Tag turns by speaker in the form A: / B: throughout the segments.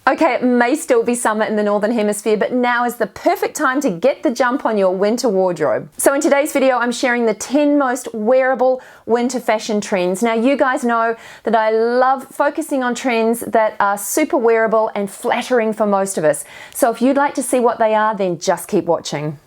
A: Okay, it may still be summer in the Northern Hemisphere, but now is the perfect time to get the jump on your winter wardrobe. So in today's video, I'm sharing the 10 most wearable winter fashion trends. Now, you guys know that I love focusing on trends that are super wearable and flattering for most of us. So if you'd like to see what they are, then just keep watching.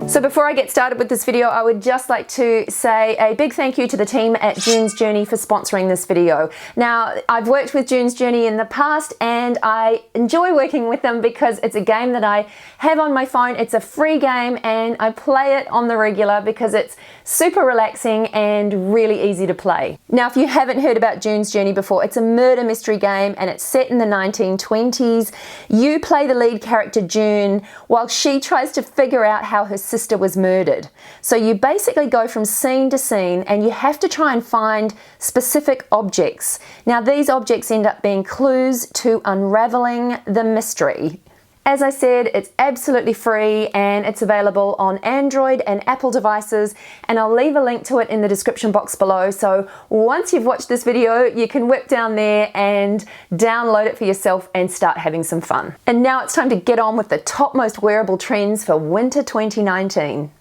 A: So before I get started with this video, I would just like to say a big thank you to the team at June's Journey for sponsoring this video. Now, I've worked with June's Journey in the past and I enjoy working with them because it's a game that I have on my phone. It's a free game and I play it on the regular because it's super relaxing and really easy to play. Now, if you haven't heard about June's Journey before, it's a murder mystery game and it's set in the 1920s. You play the lead character June while she tries to figure out how her sister was murdered. So you basically go from scene to scene and you have to try and find specific objects. Now, these objects end up being clues to unraveling the mystery. As I said, it's absolutely free and it's available on Android and Apple devices, and I'll leave a link to it in the description box below. So once you've watched this video, you can whip down there and download it for yourself and start having some fun. And now it's time to get on with the top most wearable trends for winter 2019.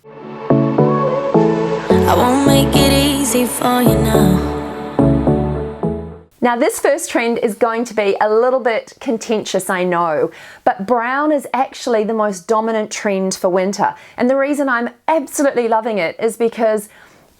A: I won't make it easy for you now. Now, this first trend is going to be a little bit contentious, I know, but brown is actually the most dominant trend for winter. And the reason I'm absolutely loving it is because,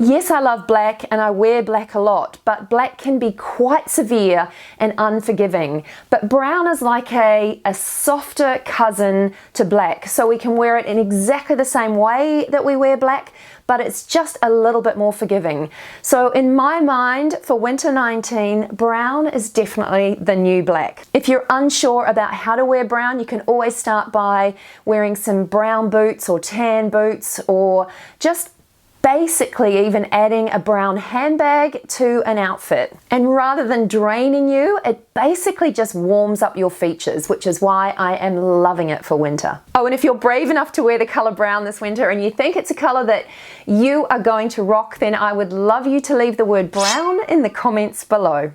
A: yes, I love black and I wear black a lot, but black can be quite severe and unforgiving. But brown is like a softer cousin to black. So we can wear it in exactly the same way that we wear black, but it's just a little bit more forgiving. So in my mind, for winter 19, brown is definitely the new black. If you're unsure about how to wear brown, you can always start by wearing some brown boots or tan boots, or just basically even adding a brown handbag to an outfit. And rather than draining you, it basically just warms up your features, which is why I am loving it for winter. Oh, and if you're brave enough to wear the color brown this winter and you think it's a color that you are going to rock, then I would love you to leave the word brown in the comments below.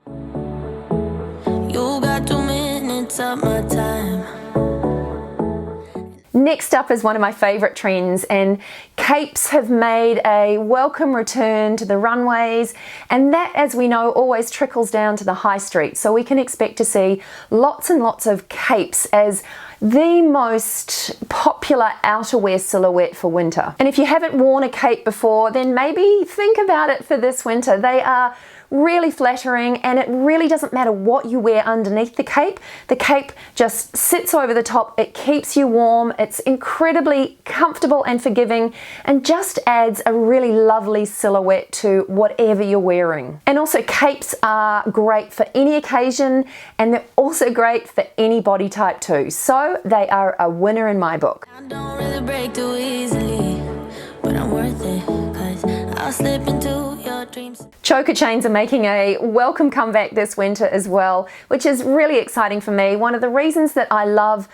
A: You got 2 minutes of my time. Next up is one of my favorite trends, and capes have made a welcome return to the runways, and that, as we know, always trickles down to the high street. So we can expect to see lots and lots of capes as the most popular outerwear silhouette for winter. And if you haven't worn a cape before, then maybe think about it for this winter. They are really flattering, and it really doesn't matter what you wear underneath the cape. The cape just sits over the top, it keeps you warm, it's incredibly comfortable and forgiving, and just adds a really lovely silhouette to whatever you're wearing. And also, capes are great for any occasion, and they're also great for any body type too. So they are a winner in my book. I don't really break too easily, but I'm worth it, 'cause I'll slip into your dreams. Choker chains are making a welcome comeback this winter as well, which is really exciting for me. One of the reasons that I love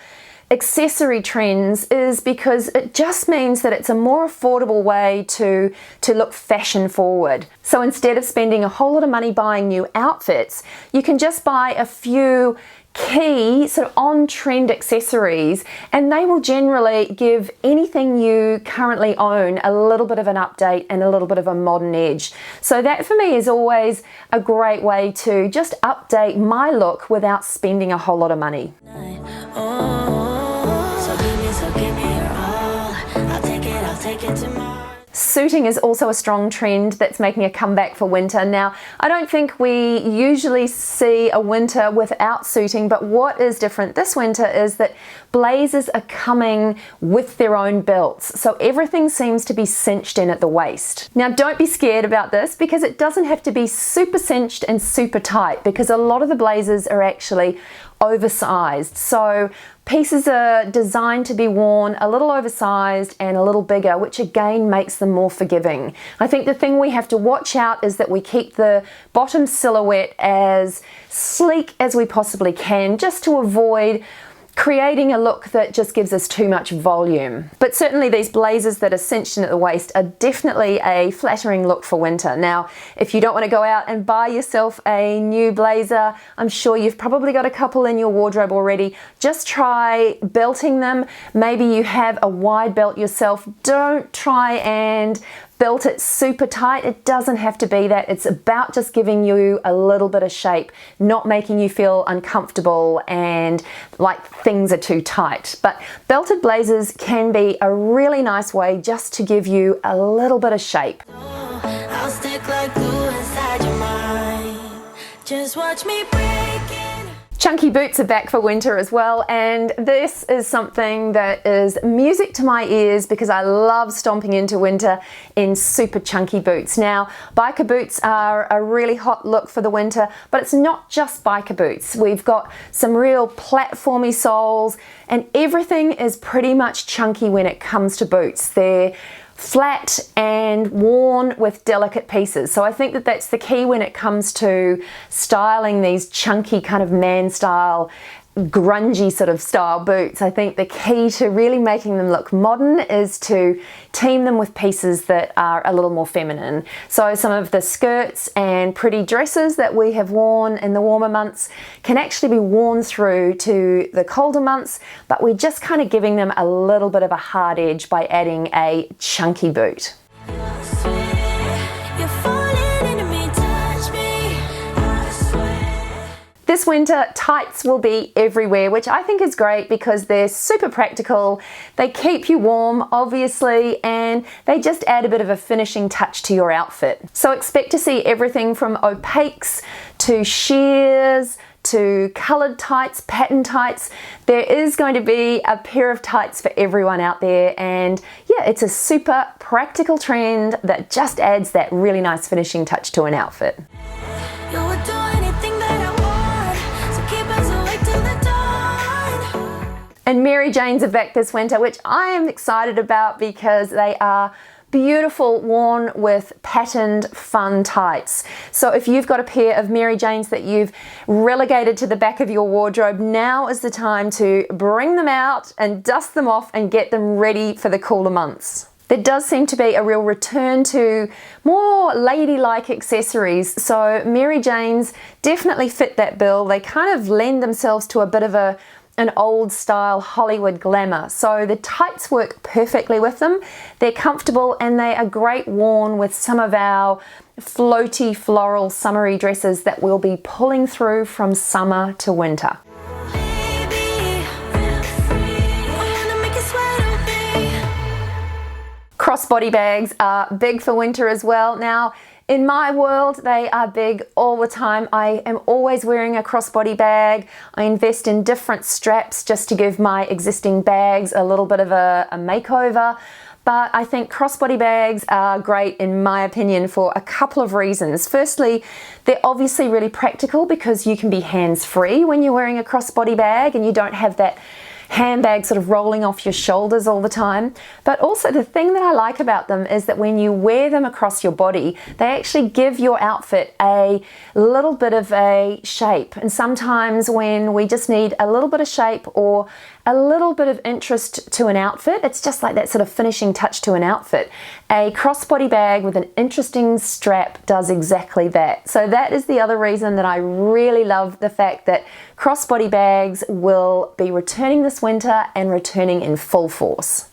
A: accessory trends is because it just means that it's a more affordable way to look fashion forward. So instead of spending a whole lot of money buying new outfits, you can just buy a few key sort of on-trend accessories, and they will generally give anything you currently own a little bit of an update and a little bit of a modern edge. So that for me is always a great way to just update my look without spending a whole lot of money. Suiting is also a strong trend that's making a comeback for winter. Now, I don't think we usually see a winter without suiting, but what is different this winter is that blazers are coming with their own belts. So everything seems to be cinched in at the waist. Now, don't be scared about this because it doesn't have to be super cinched and super tight, because a lot of the blazers are actually oversized. So pieces are designed to be worn a little oversized and a little bigger, which again makes them more forgiving. I think the thing we have to watch out is that we keep the bottom silhouette as sleek as we possibly can, just to avoid creating a look that just gives us too much volume. But certainly these blazers that are cinched in at the waist are definitely a flattering look for winter. Now, if you don't want to go out and buy yourself a new blazer, I'm sure you've probably got a couple in your wardrobe already. Just try belting them. Maybe you have a wide belt yourself. Don't try and belt it super tight. It doesn't have to be that. It's about just giving you a little bit of shape, not making you feel uncomfortable and like things are too tight. But belted blazers can be a really nice way just to give you a little bit of shape.
B: I'll stick like glue inside your mind. Just watch me break it.
A: Chunky boots are back for winter as well, and this is something that is music to my ears because I love stomping into winter in super chunky boots. Now, biker boots are a really hot look for the winter, but it's not just biker boots. We've got some real platformy soles, and everything is pretty much chunky when it comes to boots. They're flat and worn with delicate pieces. So I think that that's the key when it comes to styling these chunky kind of man style, grungy sort of style boots. I think the key to really making them look modern is to team them with pieces that are a little more feminine. So some of the skirts and pretty dresses that we have worn in the warmer months can actually be worn through to the colder months, but we're just kind of giving them a little bit of a hard edge by adding a chunky boot. This winter, tights will be everywhere, which I think is great because they're super practical. They keep you warm, obviously, and they just add a bit of a finishing touch to your outfit. So expect to see everything from opaques to sheers to coloured tights, pattern tights. There is going to be a pair of tights for everyone out there, and yeah, it's a super practical trend that just adds that really nice finishing touch to an outfit. And Mary Janes are back this winter, which I am excited about because they are beautiful, worn with patterned, fun tights. So if you've got a pair of Mary Janes that you've relegated to the back of your wardrobe, now is the time to bring them out and dust them off and get them ready for the cooler months. There does seem to be a real return to more ladylike accessories. So Mary Janes definitely fit that bill. They kind of lend themselves to a bit of an old style Hollywood glamour. So the tights work perfectly with them. They're comfortable and they are great worn with some of our floaty floral summery dresses that we'll be pulling through from summer to winter. Crossbody bags are big for winter as well. Now, in my world, they are big all the time. I am always wearing a crossbody bag. I invest in different straps just to give my existing bags a little bit of a makeover. But I think crossbody bags are great, in my opinion, for a couple of reasons. Firstly, they're obviously really practical because you can be hands-free when you're wearing a crossbody bag and you don't have that handbag sort of rolling off your shoulders all the time. But also the thing that I like about them is that when you wear them across your body, they actually give your outfit a little bit of a shape. And sometimes when we just need a little bit of shape or a little bit of interest to an outfit, it's just like that sort of finishing touch to an outfit. A crossbody bag with an interesting strap does exactly that. So that is the other reason that I really love the fact that crossbody bags will be returning this winter and returning in full force.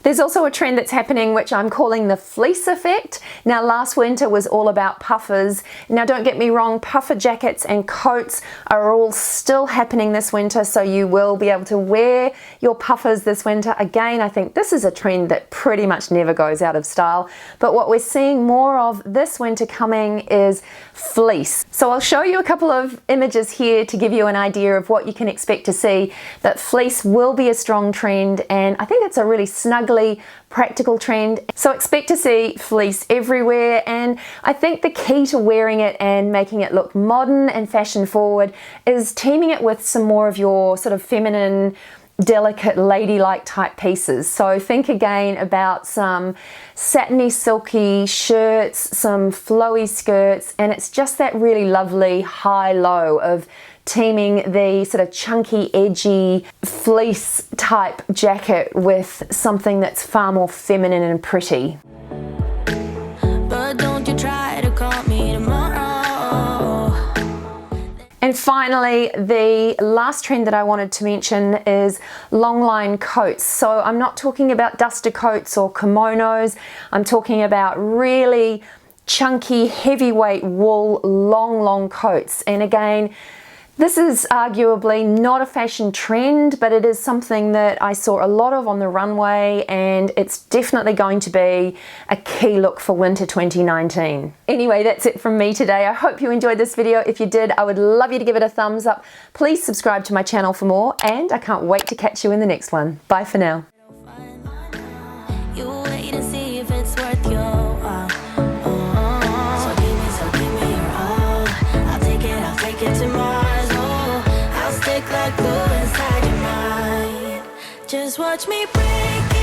A: There's also a trend that's happening which I'm calling the fleece effect. Now, last winter was all about puffers. Now, don't get me wrong, puffer jackets and coats are all still happening this winter, so you will be able to wear your puffers this winter. Again, I think this is a trend that pretty much never goes out of style. But what we're seeing more of this winter coming is fleece. So I'll show you a couple of images here to give you an idea of what you can expect to see. That fleece will be a strong trend, and I think it's a really snuggly, practical trend. So expect to see fleece everywhere, and I think the key to wearing it and making it look modern and fashion forward is teaming it with some more of your sort of feminine delicate ladylike type pieces. So think again about some satiny silky shirts, some flowy skirts, and it's just that really lovely high-low of teaming the sort of chunky, edgy fleece type jacket with something that's far more feminine and pretty.
B: But don't you try to call me tomorrow.
A: And finally, the last trend that I wanted to mention is long line coats. So I'm not talking about duster coats or kimonos. I'm talking about really chunky, heavyweight wool, long coats. And again, this is arguably not a fashion trend, but it is something that I saw a lot of on the runway, and it's definitely going to be a key look for winter 2019. Anyway, that's it from me today. I hope you enjoyed this video. If you did, I would love you to give it a thumbs up. Please subscribe to my channel for more, and I can't wait to catch you in the next one. Bye for now.
B: You wait and see if it's worth your while. So give me your all. I'll take it to Mars. Oh, I'll stick like glue inside your mind. Just watch me break.